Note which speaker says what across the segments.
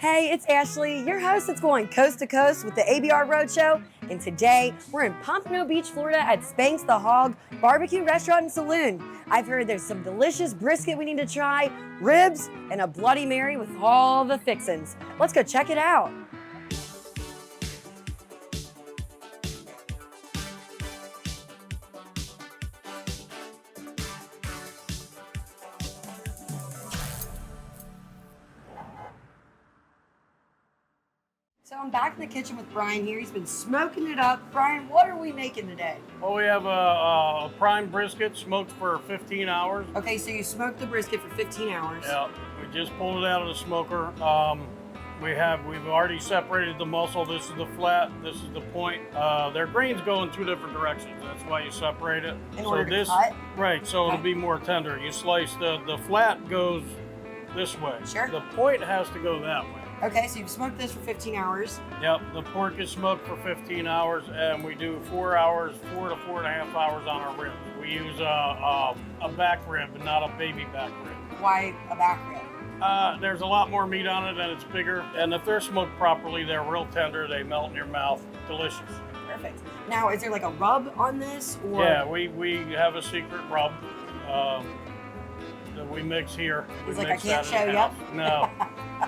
Speaker 1: Hey, it's Ashley, your host that's going coast to coast with the ABR Roadshow. And today, we're in Pompano Beach, Florida at Spanx The Hog Barbecue Restaurant and Saloon. I've heard there's some delicious brisket we need to try, ribs, and a Bloody Mary with all the fixins. Let's go check it out. So I'm back in the kitchen with Brian here. He's been smoking it up. Brian, what are we making today?
Speaker 2: Well, we have a prime brisket smoked for 15 hours.
Speaker 1: Okay, so you smoked the brisket for 15 hours.
Speaker 2: Yeah, we just pulled it out of the smoker. We've already separated the muscle. This is the flat, this is the point. Their grains go in two different directions. That's why you separate it.
Speaker 1: In order to cut?
Speaker 2: Right, so
Speaker 1: Okay.
Speaker 2: it'll be more tender. You slice the flat goes this way.
Speaker 1: Sure.
Speaker 2: The point has to go that way.
Speaker 1: Okay, so you've smoked this for 15 hours.
Speaker 2: Yep, the pork is smoked for 15 hours, and we do 4 to 4.5 hours on our ribs. We use a back rib, and not a baby back rib.
Speaker 1: Why a back rib?
Speaker 2: There's a lot more meat on it, and it's bigger. And if they're smoked properly, they're real tender. They melt in your mouth. Delicious.
Speaker 1: Perfect. Now, is there like a rub on this? Or?
Speaker 2: Yeah, we have a secret rub that we mix here.
Speaker 1: He's
Speaker 2: We
Speaker 1: like,
Speaker 2: mix
Speaker 1: I can't
Speaker 2: that
Speaker 1: show
Speaker 2: in-house.
Speaker 1: you.
Speaker 2: No.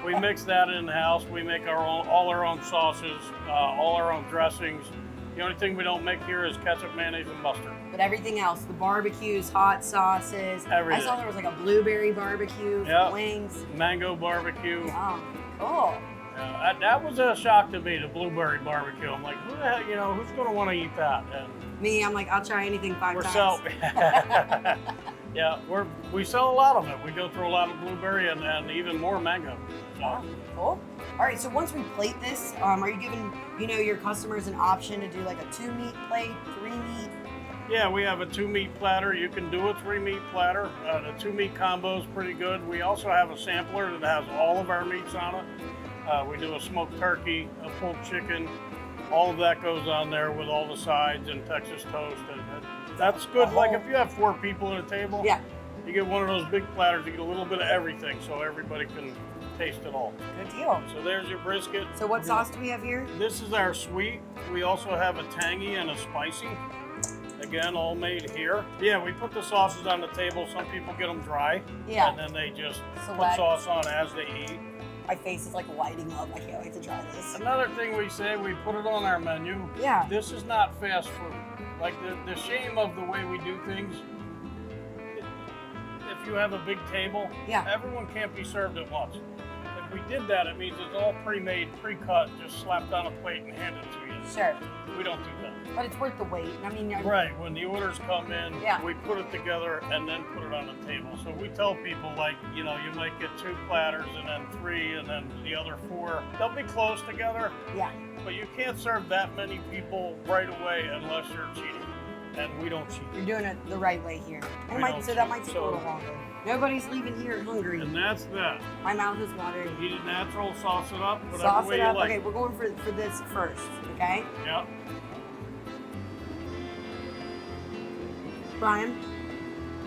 Speaker 2: We mix that in the house. We make all our own sauces, all our own dressings. The only thing we don't make here is ketchup, mayonnaise, and mustard.
Speaker 1: But everything else, the barbecues, hot sauces.
Speaker 2: Everything.
Speaker 1: I saw there was like a blueberry barbecue,
Speaker 2: Yep.
Speaker 1: wings.
Speaker 2: Mango barbecue.
Speaker 1: Cool.
Speaker 2: That was a shock to me, the blueberry barbecue. I'm like, who the heck, who's going to want to eat that? And
Speaker 1: Me, I'm like, I'll try anything 5
Speaker 2: we're
Speaker 1: times.
Speaker 2: yeah, we sell a lot of it. We go through a lot of blueberry and even more mango. So,
Speaker 1: Cool. All right, so once we plate this, are you giving your customers an option to do like a 2-meat plate, 3-meat?
Speaker 2: yeah, we have a 2-meat platter. You can do a 3-meat platter. The 2-meat combo is pretty good. We also have a sampler that has all of our meats on it. We do a smoked turkey, a pulled chicken. All of that goes on there with all the sides and Texas toast. And that's good. Like if you have 4 people at a table,
Speaker 1: Yeah.
Speaker 2: you get one of those big platters. You get a little bit of everything, so everybody can taste it all.
Speaker 1: Good deal.
Speaker 2: So there's your brisket.
Speaker 1: So what sauce do we have here?
Speaker 2: This is our sweet. We also have a tangy and a spicy. Again, all made here. Yeah, we put the sauces on the table. Some people get them dry.
Speaker 1: Yeah.
Speaker 2: And then they just
Speaker 1: Select.
Speaker 2: put sauce on as they eat.
Speaker 1: My face is like lighting up. I can't wait to try this.
Speaker 2: Another thing we say, we put it on our menu.
Speaker 1: Yeah.
Speaker 2: This is not fast food. Like the shame of the way we do things, if you have a big table,
Speaker 1: Yeah.
Speaker 2: everyone can't be served at once. If we did that, it means it's all pre-made, pre-cut, just slapped on a plate and handed to you.
Speaker 1: Sure.
Speaker 2: We don't do that.
Speaker 1: But it's worth the wait. I mean,
Speaker 2: Right, when the orders come in,
Speaker 1: Yeah.
Speaker 2: we put it together and then put it on the table. So we tell people, like, you might get 2 platters and then 3 and then the other 4. They'll be close together,
Speaker 1: Yeah.
Speaker 2: but you can't serve that many people right away unless you're cheating. And we don't cheat.
Speaker 1: You're doing it the right way here.
Speaker 2: We don't
Speaker 1: So that
Speaker 2: cheat.
Speaker 1: might take a
Speaker 2: So-
Speaker 1: little longer. Nobody's leaving here hungry.
Speaker 2: And that's that.
Speaker 1: My mouth is watering.
Speaker 2: Heat it natural, sauce it up, whatever
Speaker 1: Sauce
Speaker 2: way
Speaker 1: it
Speaker 2: you
Speaker 1: up.
Speaker 2: like.
Speaker 1: Okay, we're going for this first, okay?
Speaker 2: Yeah.
Speaker 1: Brian,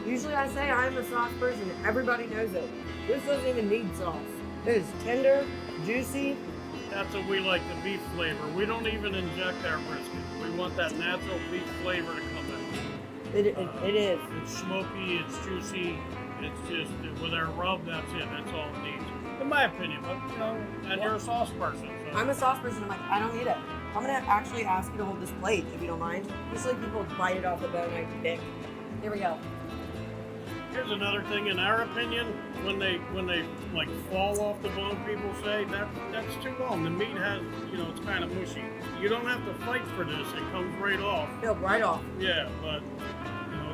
Speaker 1: usually I say I'm a sauce person. Everybody knows it. This doesn't even need sauce. It is tender, juicy.
Speaker 2: That's what we like, the beef flavor. We don't even inject our brisket. We want that natural beef flavor to come in.
Speaker 1: It is.
Speaker 2: It's smoky, it's juicy. It's just, with our rub, that's it. That's all it needs. In my opinion, but and you're a sauce person. So.
Speaker 1: I'm a sauce person. I'm like, I don't need it. I'm gonna actually ask you to hold this plate if you don't mind. Usually people bite it off the bone. I pick. Here we go.
Speaker 2: Here's another thing, in our opinion, when they like fall off the bone, people say that's too long. The meat has, it's kind of mushy. You don't have to fight for this. It comes right off.
Speaker 1: Peel right off.
Speaker 2: Yeah, but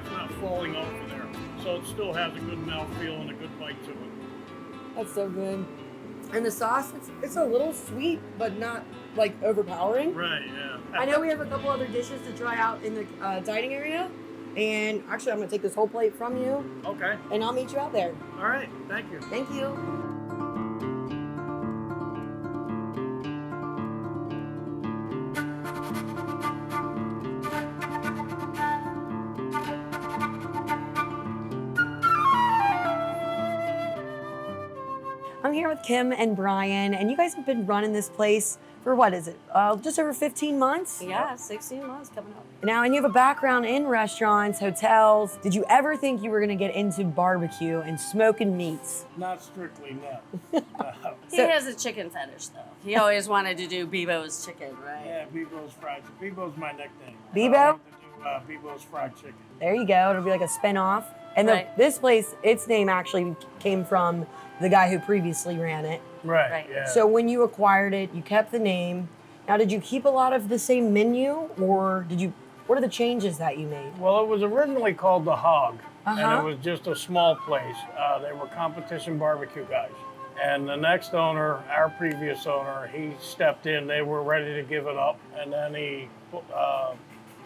Speaker 2: it's not falling off of there. So it still has a good mouthfeel and a good bite to it.
Speaker 1: That's so good. And the sauce, it's a little sweet, but not like overpowering.
Speaker 2: Right, yeah.
Speaker 1: I know we have a couple other dishes to try out in the dining area. And actually, I'm gonna take this whole plate from you.
Speaker 2: Okay.
Speaker 1: And I'll meet you out there.
Speaker 2: All right, thank you.
Speaker 1: Thank you. here with Kim and Brian, and you guys have been running this place for what is it? Just over 15 months?
Speaker 3: Yeah, 16 months coming up.
Speaker 1: Now, and you have a background in restaurants, hotels. Did you ever think you were gonna get into barbecue and smoking meats?
Speaker 2: Not strictly, no.
Speaker 3: He has a chicken fetish, though. He always wanted to do Bebo's chicken, right?
Speaker 2: Yeah, Bebo's fried. Bebo's my nickname.
Speaker 1: Bebo?
Speaker 2: I wanted to do Bebo's fried chicken.
Speaker 1: There you go. It'll be like a spin-off. And
Speaker 3: Right.
Speaker 1: this place, its name actually came from the guy who previously ran it.
Speaker 2: Right. Yeah.
Speaker 1: So when you acquired it, you kept the name. Now, did you keep a lot of the same menu, or what are the changes that you made?
Speaker 2: Well, it was originally called The Hog, and
Speaker 1: Uh-huh.
Speaker 2: it was just a small place. They were competition barbecue guys. And the next owner, our previous owner, he stepped in. They were ready to give it up. And then he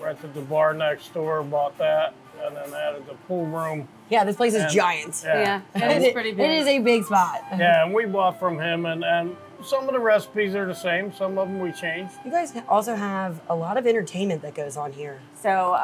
Speaker 2: rented the bar next door, bought that, and then added the pool room.
Speaker 1: Yeah, this place is
Speaker 2: And-
Speaker 1: giant.
Speaker 3: Yeah,
Speaker 1: It
Speaker 3: it's pretty big.
Speaker 1: It is a big spot.
Speaker 2: Yeah, and we bought from him, and some of the recipes are the same. Some of them we changed.
Speaker 1: You guys also have a lot of entertainment that goes on here.
Speaker 3: So,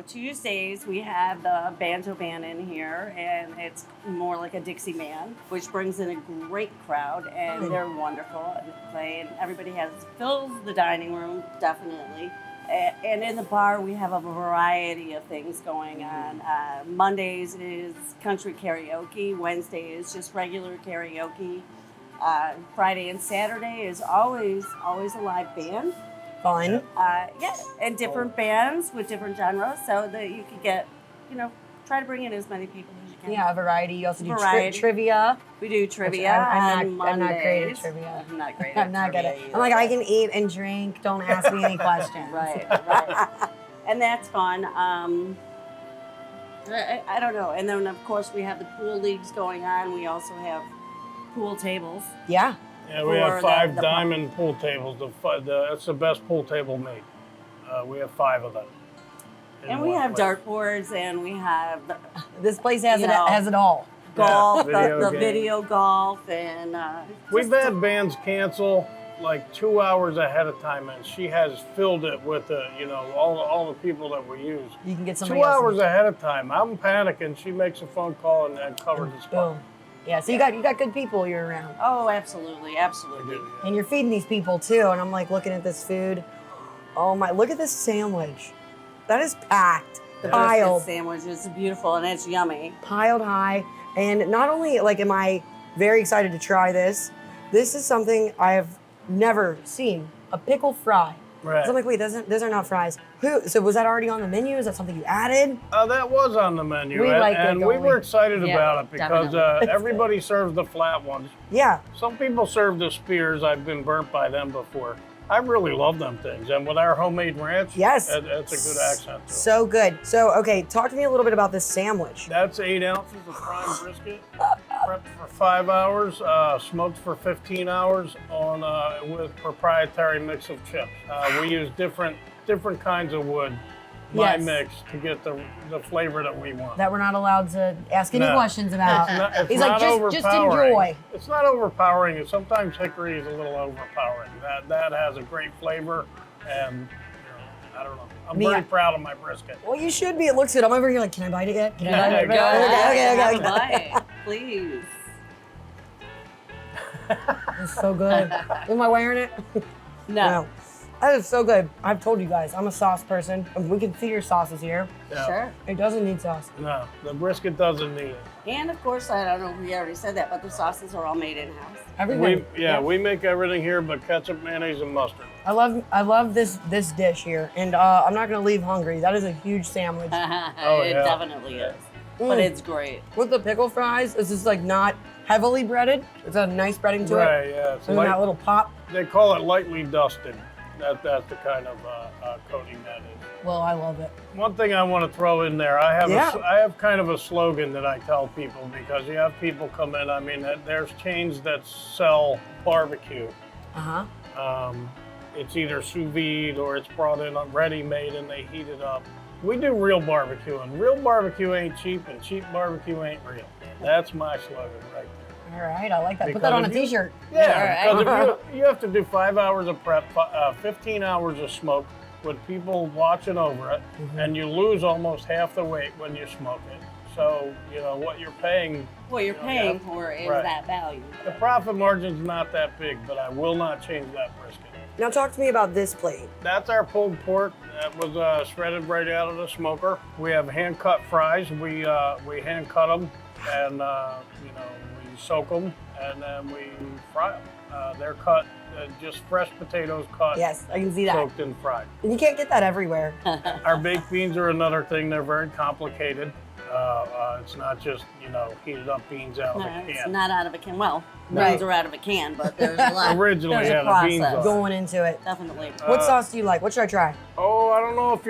Speaker 3: Tuesdays we have the banjo band in here, and it's more like a Dixie band, which brings in a great crowd, and they're wonderful and they play, and everybody fills the dining room, definitely. And in the bar, we have a variety of things going on. Mondays is country karaoke. Wednesday is just regular karaoke. Friday and Saturday is always a live band.
Speaker 1: Fun.
Speaker 3: And different bands with different genres, so that you could get, try to bring in as many people as you can.
Speaker 1: Yeah, variety. You also do
Speaker 3: Variety.
Speaker 1: trivia.
Speaker 3: We do trivia.
Speaker 1: I'm not great at
Speaker 3: Mondays.
Speaker 1: trivia.
Speaker 3: I'm not great at
Speaker 1: I'm not good at
Speaker 3: trivia
Speaker 1: it. I'm like,
Speaker 3: either.
Speaker 1: I can eat and drink. Don't ask me any questions.
Speaker 3: Right. And that's fun. I don't know. And then, of course, we have the pool leagues going on. We also have pool tables.
Speaker 1: Yeah.
Speaker 2: Yeah, we
Speaker 3: For
Speaker 2: have five
Speaker 3: the
Speaker 2: diamond pool tables. That's the best pool table made. We have 5 of them. in
Speaker 3: And we
Speaker 2: one
Speaker 3: have
Speaker 2: place.
Speaker 3: dartboards, and we have
Speaker 1: This place has
Speaker 3: You
Speaker 1: it
Speaker 3: know.
Speaker 1: has it all.
Speaker 3: golf,
Speaker 2: video
Speaker 3: the
Speaker 2: games.
Speaker 3: video golf, and
Speaker 2: We've had bands cancel like 2 hours ahead of time, and she has filled it with all the people that we use.
Speaker 1: You can get somebody
Speaker 2: 2
Speaker 1: else.
Speaker 2: hours ahead of time. I'm panicking. She makes a phone call and covers the spot.
Speaker 1: Boom. Yeah. So you got good people you're around,
Speaker 3: oh, absolutely.
Speaker 2: We do, yeah.
Speaker 1: and you're feeding these people too. And I'm like looking at this food. Oh my! Look at this sandwich. That is packed,
Speaker 3: The
Speaker 1: piled,
Speaker 3: brisket sandwich is beautiful, and it's yummy.
Speaker 1: piled high. And not only am I very excited to try this. This is something I have never seen. A pickle fry.
Speaker 2: Right.
Speaker 1: So I'm like, wait, those are not fries. So was that already on the menu? Is that something you added?
Speaker 2: That was on the menu,
Speaker 1: We like it,
Speaker 2: and we
Speaker 1: don't
Speaker 2: were
Speaker 1: we?
Speaker 2: excited
Speaker 3: Yeah,
Speaker 2: about it because
Speaker 3: definitely.
Speaker 2: everybody serves the flat ones.
Speaker 1: Yeah.
Speaker 2: Some people serve the spears. I've been burnt by them before. I really love them things, and with our homemade ranch,
Speaker 1: Yes.
Speaker 2: that's a good accent to it.
Speaker 1: So good. So, okay, talk to me a little bit about this sandwich.
Speaker 2: That's 8 ounces of prime brisket, prepped for 5 hours, smoked for 15 hours on with proprietary mix of chips. We use different kinds of wood, my
Speaker 1: Yes.
Speaker 2: mix, to get the flavor that we want.
Speaker 1: That we're not allowed to ask any
Speaker 2: No.
Speaker 1: questions about.
Speaker 2: It's
Speaker 1: He's
Speaker 2: not
Speaker 1: like, just
Speaker 2: overpowering.
Speaker 1: enjoy.
Speaker 2: It's not overpowering. And sometimes hickory is a little overpowering. That has a great flavor, and I don't know. I'm
Speaker 1: Me,
Speaker 2: very
Speaker 1: I-
Speaker 2: proud of my brisket.
Speaker 1: Well, you should be. It looks good. I'm over here like, can I bite it yet? Can I
Speaker 2: Yeah,
Speaker 1: bite it?
Speaker 2: go
Speaker 1: Okay.
Speaker 3: Bye. Please.
Speaker 1: It's so good. Am I wearing it?
Speaker 3: No.
Speaker 1: That is so good. I've told you guys, I'm a sauce person. We can see your sauces here.
Speaker 2: Yeah.
Speaker 3: Sure.
Speaker 1: It doesn't need sauce.
Speaker 2: No, the brisket doesn't need it.
Speaker 3: And of course, I don't know if we already said that, but the sauces are all made in-house.
Speaker 1: Everything.
Speaker 2: We make everything here but ketchup, mayonnaise, and mustard.
Speaker 1: I love this dish here, and I'm not gonna leave hungry. That is a huge sandwich.
Speaker 3: It
Speaker 2: yeah.
Speaker 3: definitely is. But it's great.
Speaker 1: With the pickle fries, this is like not heavily breaded. It's a nice breading to it.
Speaker 2: Right, yeah. It's
Speaker 1: And then that
Speaker 2: light,
Speaker 1: little pop.
Speaker 2: they call it lightly dusted. That's the kind of coating that is.
Speaker 1: Well, I love it.
Speaker 2: One thing I want to throw in there, I have kind of a slogan that I tell people because you have people come in. I mean, there's chains that sell barbecue. It's either sous vide or it's brought in ready-made and they heat it up. We do real barbecue, and real barbecue ain't cheap, and cheap barbecue ain't real. That's my slogan right there.
Speaker 1: All right, I like that. Put
Speaker 2: Because
Speaker 1: that on a
Speaker 2: if you-
Speaker 1: t-shirt.
Speaker 2: Yeah,
Speaker 3: All
Speaker 2: because if you have to do 5 hours of prep, 15 hours of smoke with people watching over it, and you lose almost half the weight when you smoke it. So, you know, what you're paying.
Speaker 3: What you're
Speaker 2: you know,
Speaker 3: paying
Speaker 2: yeah.
Speaker 3: for is
Speaker 2: Right.
Speaker 3: that value.
Speaker 2: The profit margin's not that big, but I will not change that brisket.
Speaker 1: Now talk to me about this plate.
Speaker 2: That's our pulled pork that was shredded right out of the smoker. We have hand cut fries. We hand cut them, and you know, we soak them, and then we fry them. They're cut just fresh potatoes cut.
Speaker 1: Yes, I can see that.
Speaker 2: Soaked and fried.
Speaker 1: And you can't get that everywhere.
Speaker 2: Our baked beans are another thing. They're very complicated. It's not just, you know, heated up beans out of a
Speaker 3: No,
Speaker 2: can.
Speaker 3: it's not out of a can. Well,
Speaker 1: Right.
Speaker 3: beans are out of a can, but there's a lot.
Speaker 2: Originally
Speaker 3: there's a
Speaker 2: had the beans
Speaker 3: process.
Speaker 2: on.
Speaker 1: Going into it.
Speaker 3: Definitely.
Speaker 1: What sauce do you like? What should I try?
Speaker 2: Oh, I don't know if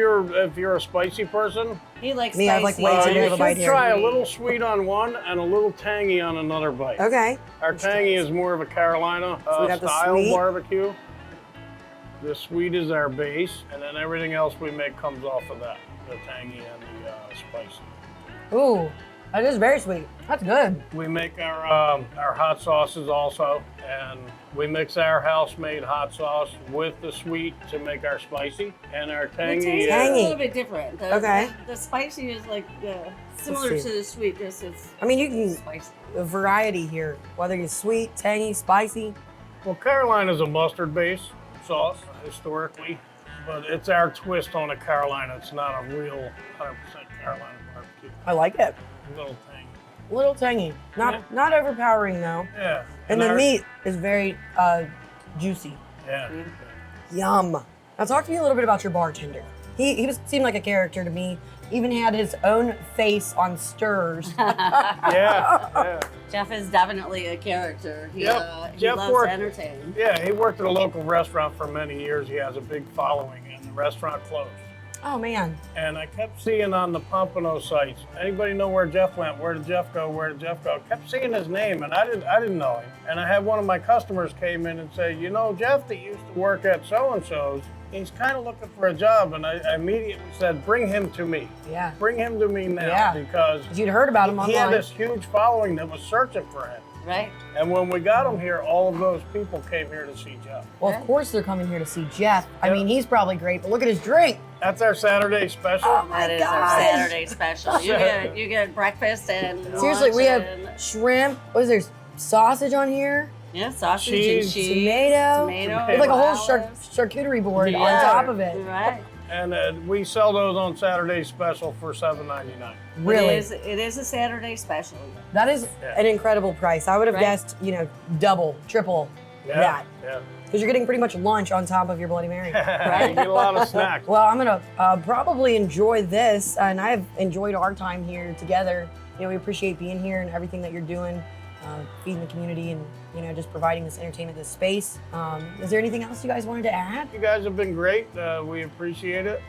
Speaker 2: you're a spicy person.
Speaker 3: He likes
Speaker 1: Me, I like
Speaker 3: spicy.
Speaker 1: way too
Speaker 2: You
Speaker 1: big of a bite
Speaker 2: should
Speaker 1: here.
Speaker 2: try a little sweet on one and a little tangy on another bite.
Speaker 1: Okay.
Speaker 2: Our tangy is more of a Carolina
Speaker 1: So we got the
Speaker 2: style
Speaker 1: sweet.
Speaker 2: barbecue. The sweet is our base, and then everything else we make comes off of that, the tangy and the spicy.
Speaker 1: Ooh, that is very sweet. That's good.
Speaker 2: We make our hot sauces also, and we mix our house-made hot sauce with the sweet to make our spicy, and our
Speaker 3: The
Speaker 2: tangy.
Speaker 3: taste is
Speaker 1: Tangy.
Speaker 3: a little bit different.
Speaker 1: Okay.
Speaker 3: The spicy is like similar
Speaker 1: Let's
Speaker 3: to
Speaker 1: see.
Speaker 3: the sweet. Just it's
Speaker 1: I mean, you can
Speaker 3: spicy.
Speaker 1: a variety here, whether you're sweet, tangy, spicy.
Speaker 2: Well, Carolina's a mustard-based sauce historically, but it's our twist on a Carolina. It's not a real 100% Carolina barbecue.
Speaker 1: I like it.
Speaker 2: A little tangy.
Speaker 1: A little tangy, not
Speaker 2: Yeah.
Speaker 1: not overpowering though.
Speaker 2: Yeah.
Speaker 1: And the
Speaker 2: our-
Speaker 1: meat is very juicy.
Speaker 2: Yeah.
Speaker 1: Yum. Now talk to me a little bit about your bartender. He seemed like a character to me. Even had his own face on stirs.
Speaker 2: Yeah.
Speaker 3: Jeff is definitely a character. He,
Speaker 2: Yep.
Speaker 3: he
Speaker 2: Jeff
Speaker 3: loves
Speaker 2: worked-
Speaker 3: to entertain.
Speaker 2: Yeah, he worked at a local restaurant for many years. He has a big following, and the restaurant closed.
Speaker 1: Oh man.
Speaker 2: And I kept seeing on the Pompano sites, anybody know where Jeff went? Where did Jeff go? Where did Jeff go? Kept seeing his name, and I didn't know him. And I had one of my customers came in and say, you know, Jeff that used to work at so-and-so's, he's kind of looking for a job. And I immediately said, bring him to me.
Speaker 1: Yeah.
Speaker 2: Bring him to me now,
Speaker 1: Yeah.
Speaker 2: because
Speaker 1: You'd heard about him
Speaker 2: he had
Speaker 1: online.
Speaker 2: this huge following that was searching for him.
Speaker 3: Right?
Speaker 2: And when we got him here, all of those people came here to see Jeff.
Speaker 1: Well, of course they're coming here to see Jeff. I
Speaker 2: Yep.
Speaker 1: mean, he's probably great, but look at his drink.
Speaker 2: That's our Saturday special.
Speaker 1: Oh my
Speaker 3: That is our
Speaker 1: gosh.
Speaker 3: Saturday special. You get breakfast and
Speaker 1: Seriously,
Speaker 3: lunch
Speaker 1: we have
Speaker 3: and,
Speaker 1: shrimp. What is there? Sausage on here.
Speaker 3: yeah, sausage
Speaker 2: cheese,
Speaker 3: and cheese,
Speaker 1: tomato.
Speaker 3: tomato,
Speaker 1: With like a whole
Speaker 3: olives.
Speaker 1: charcuterie board on
Speaker 2: Yeah.
Speaker 1: top of it.
Speaker 3: Right.
Speaker 2: And we sell those on Saturday special for $7.99.
Speaker 1: Really,
Speaker 3: It is a Saturday special.
Speaker 1: that is
Speaker 2: Yeah.
Speaker 1: an incredible price. I would have
Speaker 3: Right.
Speaker 1: guessed, double, triple
Speaker 2: Yeah,
Speaker 1: that,
Speaker 2: yeah.
Speaker 1: because you're getting pretty much lunch on top of your Bloody Mary.
Speaker 2: You get a lot of snacks.
Speaker 1: Well, I'm gonna probably enjoy this, and I've enjoyed our time here together. We appreciate being here and everything that you're doing, feeding the community, and just providing this entertainment, this space. Is there anything else you guys wanted to add?
Speaker 2: You guys have been great. We appreciate it.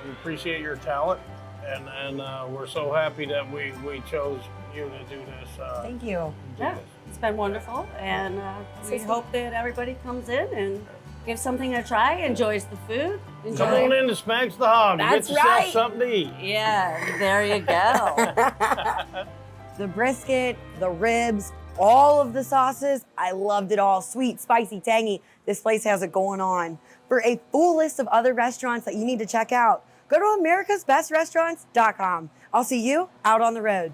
Speaker 2: We appreciate your talent, and we're so happy that we chose you to do this.
Speaker 1: Thank you.
Speaker 3: Yeah, it's been wonderful, and we hope that everybody comes in and gives something a try, enjoys the food.
Speaker 2: Come on in to Spanx The Hog.
Speaker 1: That's
Speaker 2: Get yourself
Speaker 1: right.
Speaker 2: something to eat.
Speaker 3: Yeah, there you go.
Speaker 1: The brisket, the ribs, all of the sauces, I loved it all. Sweet, spicy, tangy. This place has it going on. For a full list of other restaurants that you need to check out, go to americasbestrestaurants.com. I'll see you out on the road.